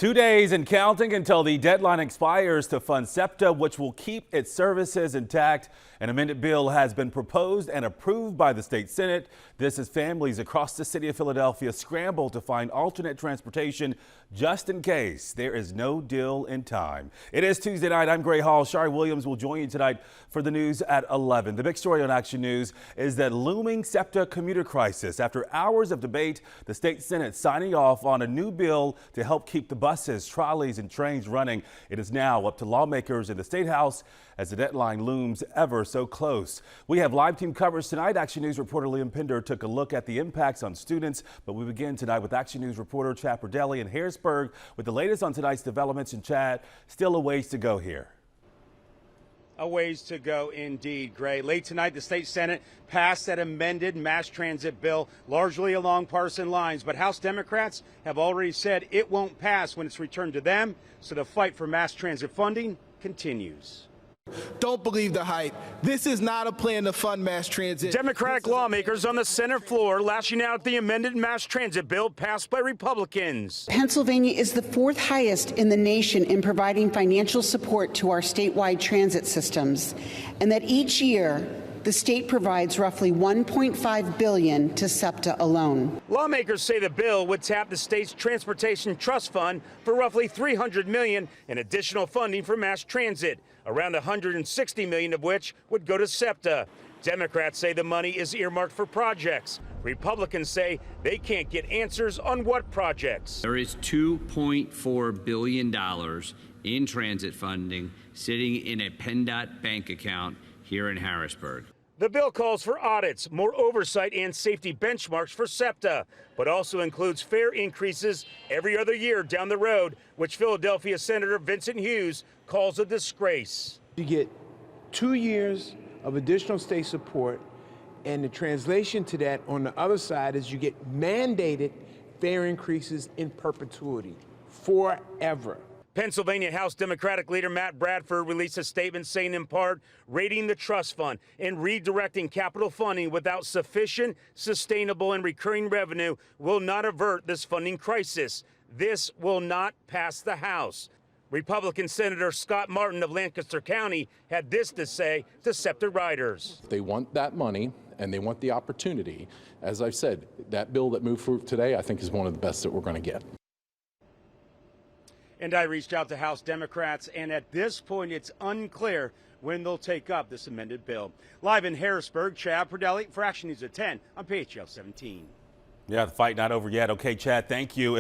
2 days and counting until the deadline expires to fund SEPTA, which will keep its services intact. An amended bill has been proposed and approved by the state Senate. This as families across the city of Philadelphia scramble to find alternate transportation just in case there is no deal in time. It is Tuesday night. I'm Gray Hall. Shari Williams will join you tonight for the news at 11. The big story on Action News is that looming SEPTA commuter crisis. After hours of debate, the state Senate signing off on a new bill to help keep the buses, trolleys, and trains running. It is now up to lawmakers in the State House as the deadline looms ever so close. We have live team coverage tonight. Action News reporter Liam Pinder took a look at the impacts on students, but we begin tonight with Action News reporter Chad Perdelli in Harrisburg with the latest on tonight's developments. And Chad, still a ways to go here. A ways to go indeed, Gray. Late tonight, the state Senate passed that amended mass transit bill, largely along partisan lines. But House Democrats have already said it won't pass when it's returned to them. So the fight for mass transit funding continues. Don't believe the hype. This is not a plan to fund mass transit. Democratic lawmakers on the Senate floor lashing out at the amended mass transit bill passed by Republicans. Pennsylvania is the fourth highest in the nation in providing financial support to our statewide transit systems, and that each year the state provides roughly $1.5 billion to SEPTA alone. Lawmakers say the bill would tap the state's Transportation Trust Fund for roughly $300 million in additional funding for mass transit, around $160 million of which would go to SEPTA. Democrats say the money is earmarked for projects. Republicans say they can't get answers on what projects. There is $2.4 billion in transit funding sitting in a PennDOT bank account here in Harrisburg. The bill calls for audits, more oversight, and safety benchmarks for SEPTA, but also includes fare increases every other year down the road, which Philadelphia Senator Vincent Hughes calls a disgrace. You get 2 years of additional state support, and the translation to that on the other side is you get mandated fare increases in perpetuity, forever. Pennsylvania House Democratic leader Matt Bradford released a statement saying in part, raiding the trust fund and redirecting capital funding without sufficient, sustainable, and recurring revenue will not avert this funding crisis. This will not pass the House. Republican Senator Scott Martin of Lancaster County had this to say to SEPTA riders. They want that money and they want the opportunity. As I've said, that bill that moved through today, I think, is one of the best that we're going to get. And I reached out to House Democrats, and at this point, it's unclear when they'll take up this amended bill. Live in Harrisburg, Chad Perdelli for Action News at 10 on PHL 17. Yeah, the fight not over yet. Okay, Chad, thank you.